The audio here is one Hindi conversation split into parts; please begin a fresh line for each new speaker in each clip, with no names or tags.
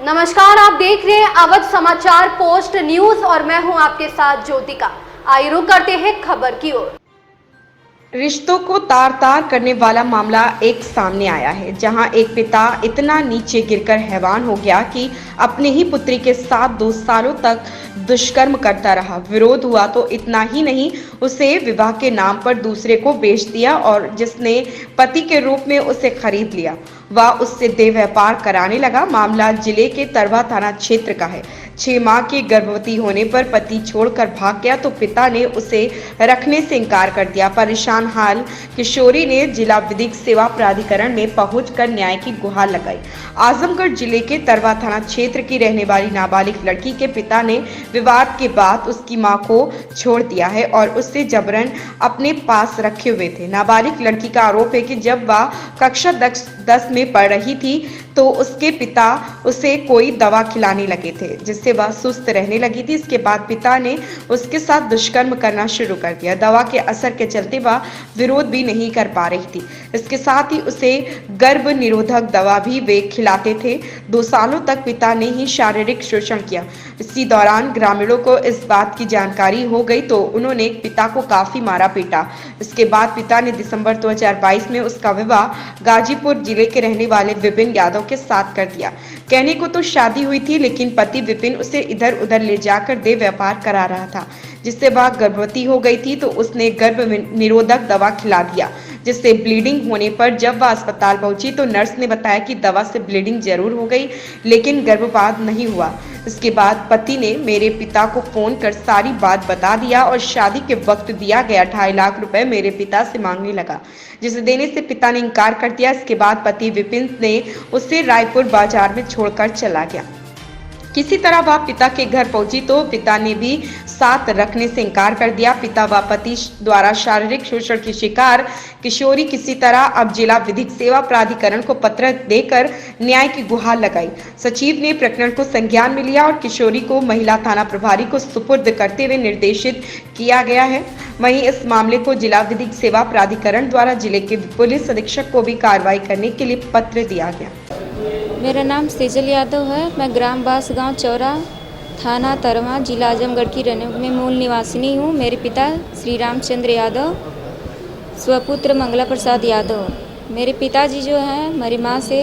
नमस्कार, आप देख रहे हैं अवध समाचार पोस्ट न्यूज और मैं हूं आपके साथ ज्योतिका। आइए रुक करते हैं खबर की ओर।
रिश्तों को तार तार करने वाला मामला एक सामने आया है, जहां एक पिता इतना नीचे गिरकर हैवान हो गया कि अपने ही पुत्री के साथ 2 सालों तक दुष्कर्म करता रहा। विरोध हुआ तो इतना ही नहीं, उसे विवाह के नाम पर दूसरे को बेच दिया और जिसने पति के रूप में उसे खरीद लिया वह उससे देह व्यापार कराने लगा। मामला जिले के तरवा थाना क्षेत्र का है। 6 माह की गर्भवती होने पर पति छोड़कर भाग गया तो पिता ने उसे रखने से इनकार कर दिया। परेशान हाल किशोरी ने जिला विधिक सेवा प्राधिकरण में पहुंचकर न्याय की गुहार लगाई। आजमगढ़ जिले के तरवा थाना क्षेत्र की रहने वाली नाबालिग लड़की के पिता ने विवाद के बाद उसकी मां को छोड़ दिया है और उससे जबरन अपने पास रखे हुए थे। नाबालिग लड़की का आरोप है कि जब वह कक्षा 10 में पढ़ रही थी तो उसके पिता उसे कोई दवा खिलाने लगे थे जिससे वह सुस्त रहने लगी थी। इसके बाद पिता ने उसके साथ दुष्कर्म करना शुरू कर दिया। दवा के असर के चलते वह विरोध भी नहीं कर पा रही थी। इसके साथ ही उसे गर्भ निरोधक दवा भी वे खिलाते थे। 2 सालों तक पिता ने ही शारीरिक शोषण किया। इसी दौरान ग्रामीणों को इस बात की जानकारी हो गई तो उन्होंने पिता को काफी मारा पीटा। इसके बाद पिता ने दिसंबर 2022 में उसका विवाह गाजीपुर जिले के रहने वाले विपिन यादव के साथ कर दिया। कहने को तो शादी हुई थी, लेकिन पति विपिन उसे इधर उधर ले जाकर देह व्यापार करा रहा था, जिससे वह गर्भवती हो गई थी तो उसने गर्भ निरोधक दवा खिला दिया, जिससे ब्लीडिंग होने पर जब वह अस्पताल पहुंची तो नर्स ने बताया कि दवा से ब्लीडिंग जरूर हो गई लेकिन गर्भपात नहीं हुआ। इसके बाद पति ने मेरे पिता को फोन कर सारी बात बता दिया और शादी के वक्त दिया गया 2.5 लाख रुपए मेरे पिता से मांगने लगा, जिसे देने से पिता ने इनकार कर दिया। इसके बाद पति विपिन ने उसे रायपुर बाजार में छोड़कर चला गया। किसी तरह वह पिता के घर पहुंची तो पिता ने भी साथ रखने से इनकार कर दिया। पिता व पति द्वारा शारीरिक शोषण की शिकार किशोरी किसी तरह अब जिला विधिक सेवा प्राधिकरण को पत्र देकर न्याय की गुहार लगाई। सचिव ने प्रकरण को संज्ञान में लिया और किशोरी को महिला थाना प्रभारी को सुपुर्द करते हुए निर्देशित किया गया है। वहीं इस मामले को जिला विधिक सेवा प्राधिकरण द्वारा जिले के पुलिस अधीक्षक को भी कार्रवाई करने के लिए पत्र दिया गया।
मेरा नाम सेजल यादव है। मैं ग्राम बास गांव चौरा, थाना तरवा, जिला आजमगढ़ की रहने में मूल निवासिनी हूँ। मेरे पिता श्री रामचंद्र यादव, स्वपुत्र मंगला प्रसाद यादव। मेरे पिताजी जो हैं हमारी माँ से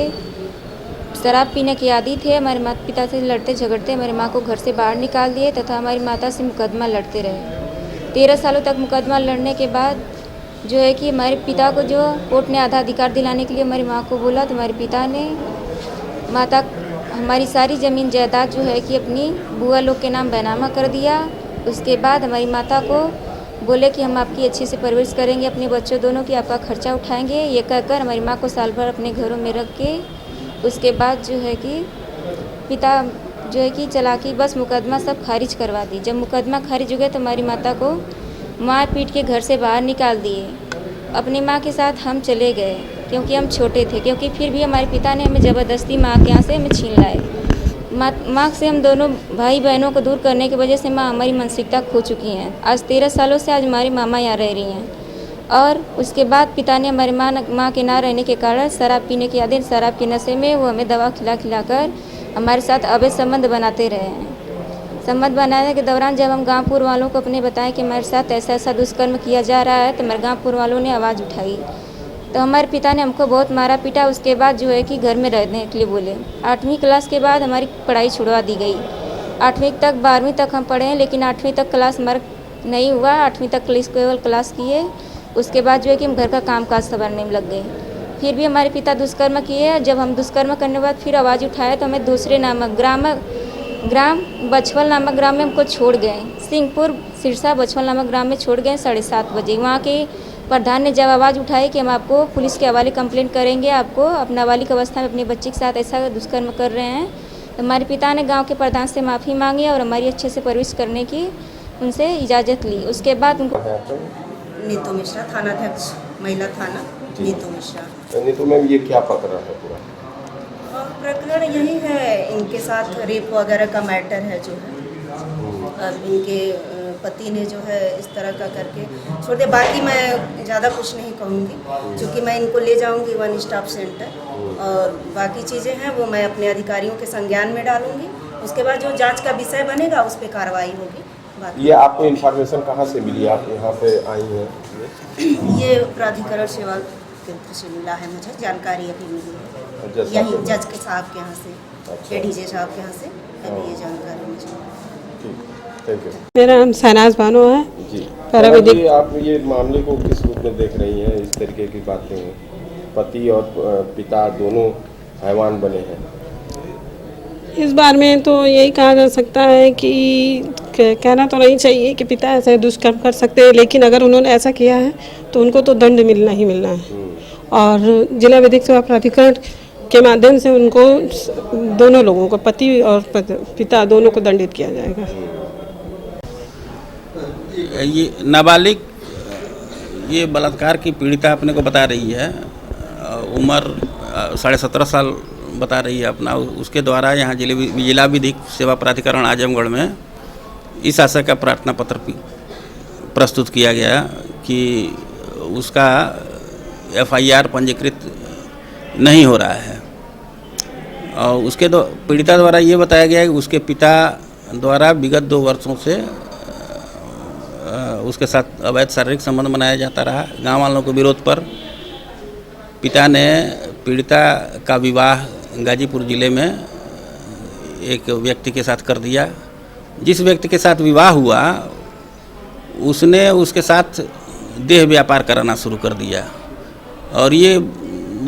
शराब पीने के आदी थे। हमारे माता पिता से लड़ते झगड़ते हमारी माँ को घर से बाहर निकाल दिए तथा हमारी माता से मुकदमा लड़ते रहे। 13 सालों तक मुकदमा लड़ने के बाद जो है कि हमारे पिता को जो कोर्ट ने आधा अधिकार दिलाने के लिए हमारी माँ को बोला तो हमारे पिता ने माता हमारी सारी ज़मीन जायदाद जो है कि अपनी बुआ लोग के नाम बैनामा कर दिया। उसके बाद हमारी माता को बोले कि हम आपकी अच्छे से परवरिश करेंगे, अपने बच्चों दोनों की आपका खर्चा उठाएंगे। ये कहकर हमारी माँ को साल भर अपने घरों में रख के उसके बाद जो है कि पिता जो है कि चालाकी बस मुकदमा सब खारिज करवा दी। जब मुकदमा खारिज हो गया तो हमारी माता को मार पीट के घर से बाहर निकाल दिए। अपनी माँ के साथ हम चले गए क्योंकि हम छोटे थे, क्योंकि फिर भी हमारे पिता ने हमें ज़बरदस्ती माँ के यहाँ से हमें छीन लाए। माँ से हम दोनों भाई बहनों को दूर करने की वजह से माँ हमारी मानसिकता खो चुकी हैं। आज 13 सालों से आज हमारी मामा यहाँ रह रही हैं और उसके बाद पिता ने हमारी माँ के ना रहने के कारण शराब पीने के आदि शराब के नशे में वो हमें दवा खिला कर हमारे साथ अवैध संबंध बनाते रहे हैं। संबंध बनाने के दौरान जब हम गाँवपुर वालों को अपने बताएं कि हमारे साथ ऐसा ऐसा दुष्कर्म किया जा रहा है तो हमारे गाँवपुर वालों ने आवाज़ उठाई तो हमारे पिता ने हमको बहुत मारा पीटा। उसके बाद जो है कि घर में रहने के लिए बोले। 8वीं क्लास के बाद हमारी पढ़ाई छुड़वा दी गई। 8वीं तक 12वीं तक हम पढ़े हैं, लेकिन 8वीं तक क्लास हमारा नहीं हुआ। 8वीं तक केवल क्लास किए। उसके बाद जो है कि हम घर का काम काज संभालने में लग गए। फिर भी हमारे पिता दुष्कर्म किए। जब हम दुष्कर्म करने के बाद फिर आवाज़ उठाया तो हमें दूसरे ग्राम बछवल नामक ग्राम में हमको छोड़ गए। सिंहपुर सिरसा बछवल नामक ग्राम में छोड़ गए 7:30 बजे। वहाँ के प्रधान ने जब आवाज़ उठाई कि हम आपको पुलिस के हवाले कंप्लेंट करेंगे, आपको अब नाबालिग अवस्था में अपने बच्चे के साथ ऐसा दुष्कर्म कर रहे हैं, तो हमारे पिता ने गांव के प्रधान से माफ़ी मांगी और हमारी अच्छे से परवरिश करने की उनसे इजाज़त ली। उसके बाद उनको
नीतू मिश्रा, थानाध्यक्ष महिला थाना नीतू मिश्रा।
नीतू मैम, ये क्या प्रकरण है पूरा?
प्रकरण यही है, इनके साथ रेप वगैरह का मैटर है जो है। अब इनके पति ने जो है इस तरह का करके छोड़ दिया। बाकी मैं ज़्यादा कुछ नहीं कहूँगी क्योंकि मैं इनको ले जाऊँगी 1 स्टॉप सेंटर और बाकी चीज़ें हैं वो मैं अपने अधिकारियों के संज्ञान में डालूंगी। उसके बाद जो जांच का विषय बनेगा उस पर कार्रवाई होगी। बाकी
ये आपको इन्फॉर्मेशन कहाँ से मिली, आप यहाँ पे आई हैं?
ये प्राधिकरण सेवा केंद्र से मिला है, मुझे जानकारी अभी मिली है,
जज
यही
साहब
जज के साहब के यहाँ से,
अच्छा।
एडीजे साहब के यहाँ से अभी ये जानकारी मुझे।
ठीक, थैंक यू
मेरा नाम शहनाज बानो है।
जी।
पैरामेडिक।
जी, आप ये मामले को किस रूप में देख रही हैं? इस तरीके की बातें, पति और पिता दोनों हैवान बने हैं।
इस बारे में तो यही कहा जा सकता है कि कहना तो नहीं चाहिए कि पिता ऐसे दुष्कर्म कर सकते हैं, लेकिन अगर उन्होंने ऐसा किया है तो उनको तो दंड मिलना ही मिलना है। और जिला विधिक सेवा प्राधिकरण के माध्यम से उनको दोनों लोगों को, पति और पिता दोनों को दंडित किया जाएगा।
ये नाबालिग ये बलात्कार की पीड़िता अपने को बता रही है, उम्र 17.5 साल बता रही है अपना। उसके द्वारा यहाँ जिला विधिक सेवा प्राधिकरण आजमगढ़ में इस आशय का प्रार्थना पत्र प्रस्तुत किया गया कि उसका FIR पंजीकृत नहीं हो रहा है। और उसके पीड़िता द्वारा ये बताया गया है कि उसके पिता द्वारा विगत 2 वर्षों से उसके साथ अवैध शारीरिक संबंध बनाया जाता रहा। गांव वालों के विरोध पर पिता ने पीड़िता का विवाह गाजीपुर ज़िले में एक व्यक्ति के साथ कर दिया। जिस व्यक्ति के साथ विवाह हुआ उसने उसके साथ देह व्यापार कराना शुरू कर दिया और ये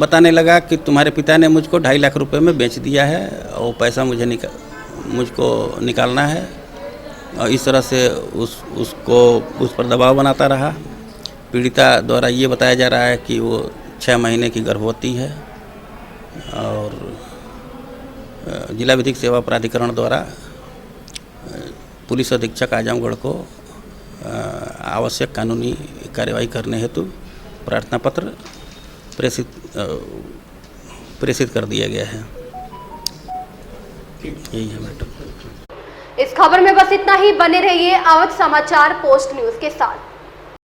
बताने लगा कि तुम्हारे पिता ने मुझको 2.5 लाख रुपए में बेच दिया है और पैसा मुझको निकालना है। और इस तरह से उसको उस पर दबाव बनाता रहा। पीड़िता द्वारा ये बताया जा रहा है कि वो 6 महीने की गर्भवती है और जिला विधिक सेवा प्राधिकरण द्वारा पुलिस अधीक्षक आजमगढ़ को आवश्यक कानूनी कार्यवाही करने हेतु प्रार्थना पत्र प्रेषित कर दिया गया है। यही है मैटर।
इस खबर में बस इतना ही। बने रहिए अवध समाचार पोस्ट न्यूज के साथ।